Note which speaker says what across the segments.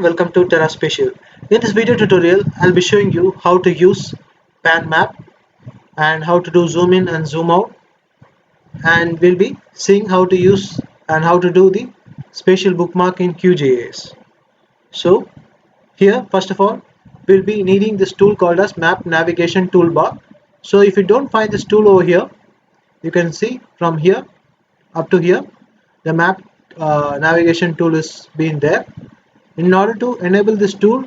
Speaker 1: everyone, welcome to Terra Spatial. In this video tutorial, I'll be showing you how to use pan map and how to do zoom in and zoom out, and we'll be seeing how to use and how to do the spatial bookmark in QGIS. So here, first of all, we'll be needing this tool called as map navigation toolbar. So if you don't find this tool over here, you can see from here up to here the map navigation tool is being there. In order to enable this tool,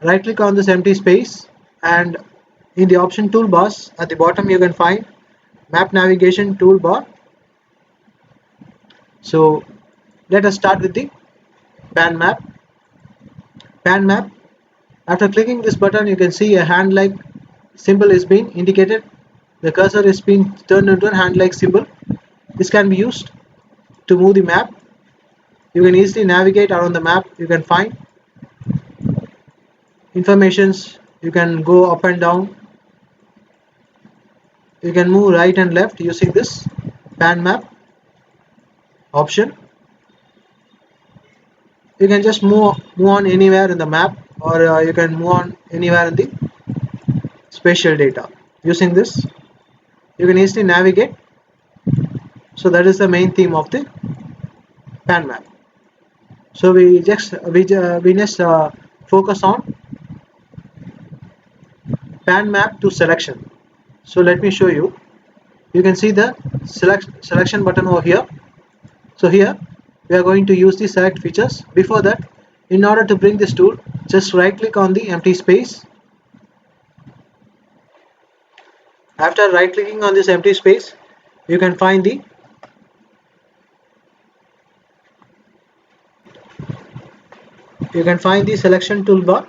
Speaker 1: right click on this empty space, and in the option toolbars at the bottom you can find map navigation toolbar. So let us start with the pan map. After clicking this button, you can see a hand like symbol is being indicated. The cursor is being turned into a hand like symbol. This can be used to move the map. You can easily navigate around the map. You can find informations. You can go up and down. You can move right and left using this pan map option. You can just move on anywhere in the map, or you can move on anywhere in the spatial data. Using this, you can easily navigate. So that is the main theme of the pan map. So we just focus on pan map to selection. So let me show you. You can see the selection button over here. So here we are going to use the select features. Before that, in order to bring this tool, just right click on the empty space. After right clicking on this empty space, you can find the selection toolbar.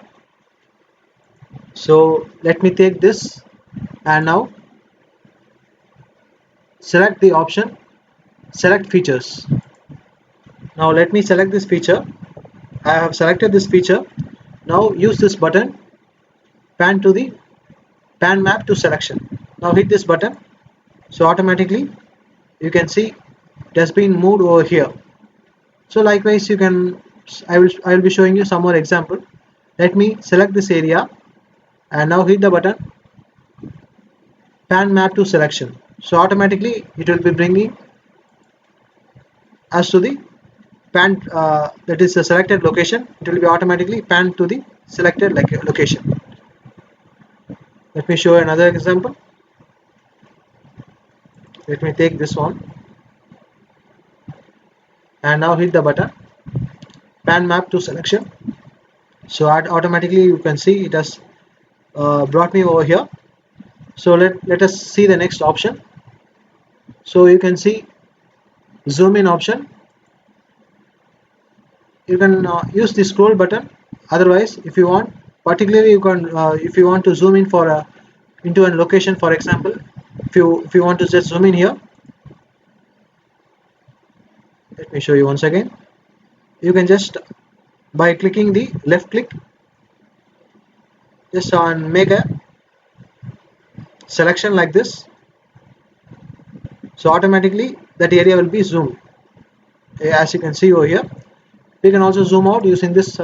Speaker 1: So let me take this and now select the option select features. Now let me select this feature. I have selected this feature. Now use this button, pan map to selection. Now hit this button. So automatically you can see it has been moved over here. So likewise you can, I will be showing you some more example. Let me select this area and now hit the button pan map to selection. So automatically it will be bringing us to the pan that is the selected location. It will be automatically panned to the selected location. Let me show another example. Let me take this one and now hit the button pan map to selection. So automatically you can see it has brought me over here. So let us see the next option. So you can see zoom in option. You can use the scroll button. Otherwise, if you want, particularly you can if you want to zoom in for into a location, for example, if you want to just zoom in here, let me show you once again. You can just, by clicking the left click, just on make a selection like this. So automatically that area will be zoomed, as you can see over here. You can also zoom out using this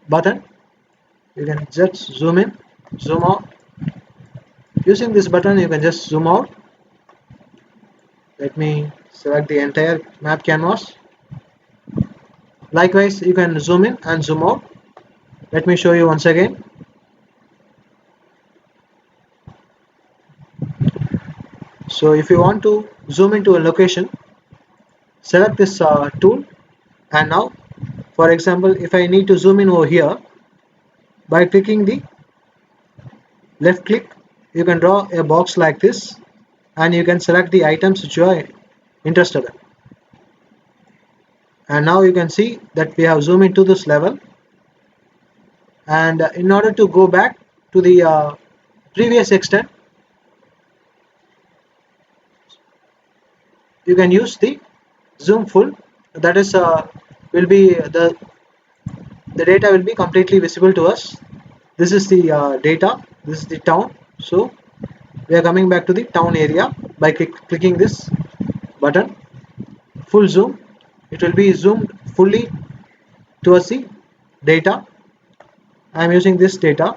Speaker 1: button. You can just zoom in, zoom out. Using this button you can just zoom out. Let me select the entire map canvas. Likewise you can zoom in and zoom out. Let me show you once again. So if you want to zoom into a location, select this tool, and now for example if I need to zoom in over here, by clicking the left click you can draw a box like this and you can select the items which you are interested in. And now you can see that we have zoomed into this level, and in order to go back to the previous extent, you can use the zoom full. That is will be the data will be completely visible to us. This is the data, this is the town. So we are coming back to the town area by clicking this button full zoom. It will be zoomed fully towards the data. I am using this data.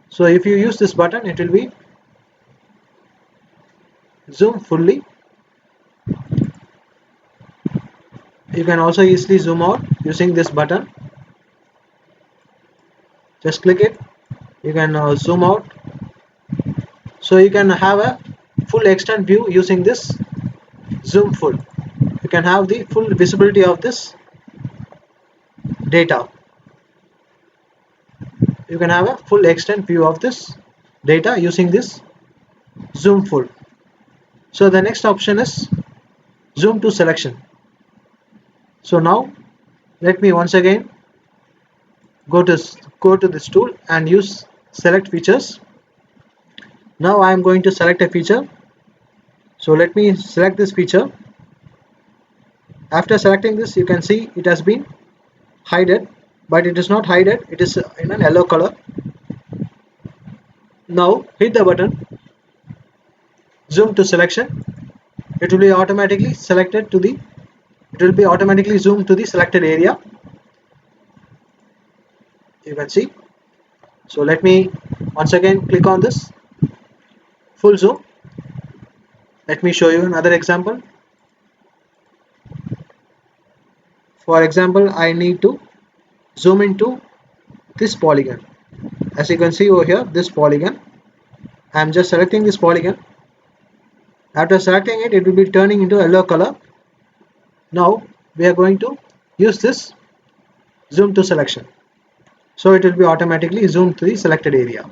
Speaker 1: So if you use this button, it will be zoom fully. You can also easily zoom out using this button. Just click it. You can zoom out. So you can have a full extent view using this zoom full. You can have the full visibility of this data. You can have a full extent view of this data using this zoom full. So the next option is zoom to selection. So now let me once again go to this tool and use select features. Now I am going to select a feature. So let me select this feature. After selecting this, you can see it has been hidden, but it is not hidden, it is in a yellow color. Now hit the button, zoom to selection. It will be automatically selected to the it will be automatically zoomed to the selected area. You can see. So let me once again click on this full zoom. Let me show you another example. For example, I need to zoom into this polygon. As you can see over here, this polygon, I am just selecting this polygon. After selecting it, it will be turning into a yellow color. Now we are going to use this zoom to selection. So it will be automatically zoomed to the selected area.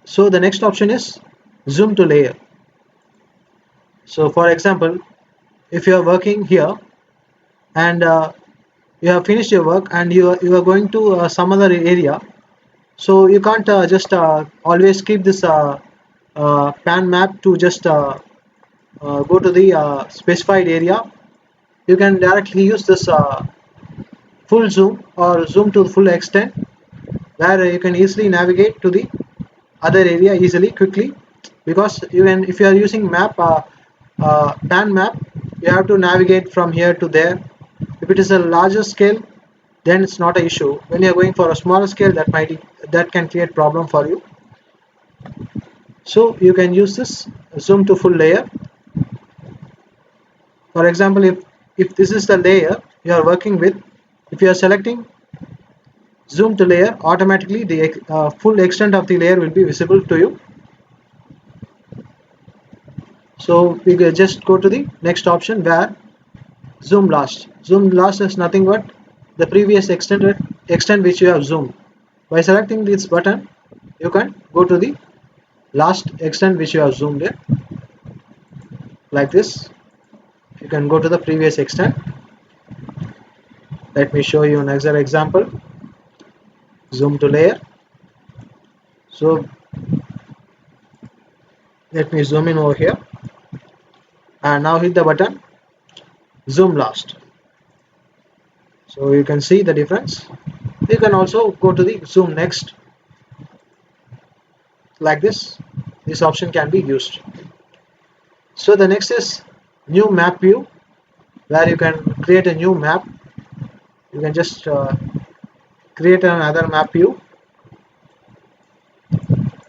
Speaker 1: So the next option is zoom to layer. So for example, if you are working here and you have finished your work and you are going to some other area, so you can't just always keep this pan map to just go to the specified area. You can directly use this full zoom or zoom to full extent, where you can easily navigate to the other area easily quickly, because even if you are using map pan map, you have to navigate from here to there. If it is a larger scale, then it's not an issue. When you are going for a smaller scale, that can create problem for you. So you can use this zoom to full layer. For example, if this is the layer you are working with, if you are selecting zoom to layer, automatically the full extent of the layer will be visible to you. So we can just go to the next option, where zoom last. Zoom last is nothing but the previous extent which you have zoomed. By selecting this button, you can go to the last extent which you have zoomed in, like this. You can go to the previous extent. Let me show you another example. Zoom to layer. So let me zoom in over here and now hit the button zoom last. So you can see the difference. You can also go to the zoom next, like this. This option can be used. So the next is new map view, where you can create a new map. You can just create another map view,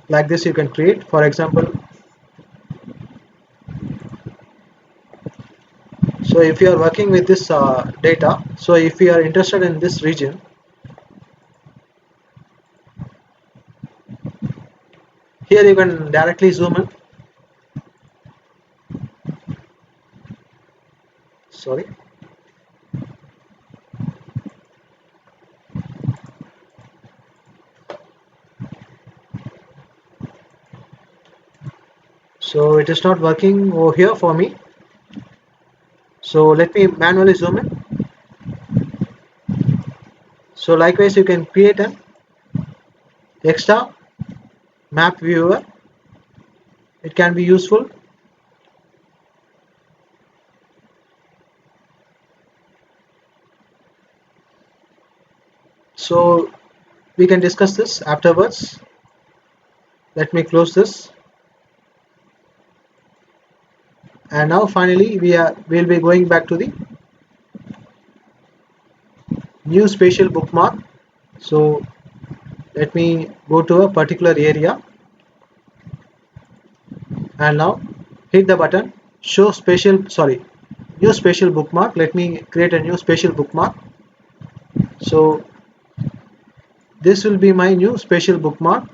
Speaker 1: like this. You can create, for example, so if you are working with this data, so if you are interested in this region, here you can directly zoom in. Sorry. So it is not working over here for me. So let me manually zoom in. So likewise, you can create an extra map viewer. It can be useful. So we can discuss this afterwards. Let me close this And now finally we'll be going back to the new spatial bookmark. So let me go to a particular area and now hit the button show spatial, sorry, new spatial bookmark. Let me create a new spatial bookmark. So this will be my new spatial bookmark.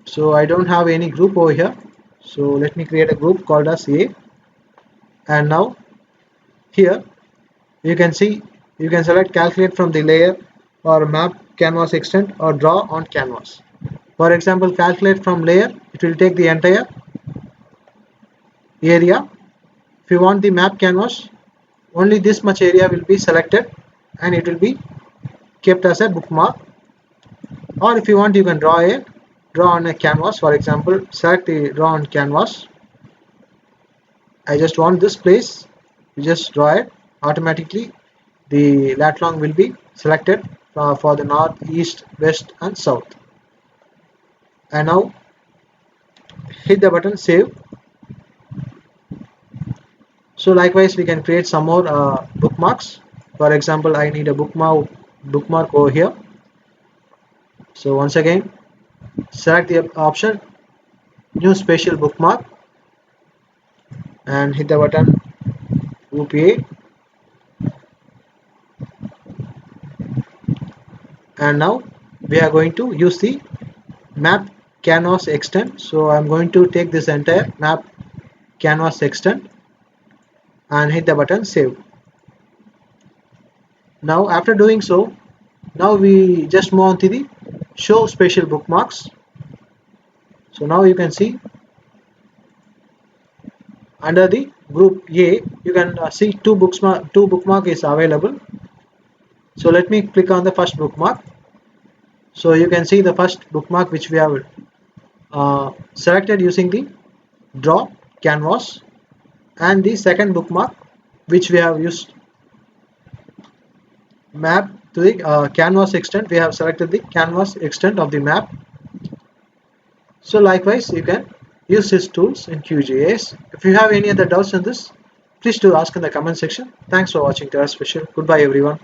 Speaker 1: So I don't have any group over here, so let me create a group called as A. And now here you can see, you can select calculate from the layer or map canvas extent or draw on canvas. For example, calculate from layer, it will take the entire area. If you want the map canvas, only this much area will be selected and it will be kept as a bookmark. Or if you want, you can draw on a canvas. For example, select the draw on canvas. I just want this place, you just draw it. Automatically the lat long will be selected for the north, east, west and south. And now hit the button save. So likewise we can create some more bookmarks. For example, I need a bookmark over here. So once again select the option new spatial bookmark and hit the button OPA. And now we are going to use the map canvas extent. So I'm going to take this entire map canvas extent and hit the button save. Now after doing so, now we just move on to the show spatial bookmarks. So now you can see under the group A you can see two bookmark is available. So let me click on the first bookmark. So you can see the first bookmark which we have selected using the draw canvas, and the second bookmark which we have used map to the canvas extent. We have selected the canvas extent of the map. So likewise you can use these tools in QGIS. If you have any other doubts on this, please do ask in the comment section. Thanks for watching Terra Special. Goodbye everyone.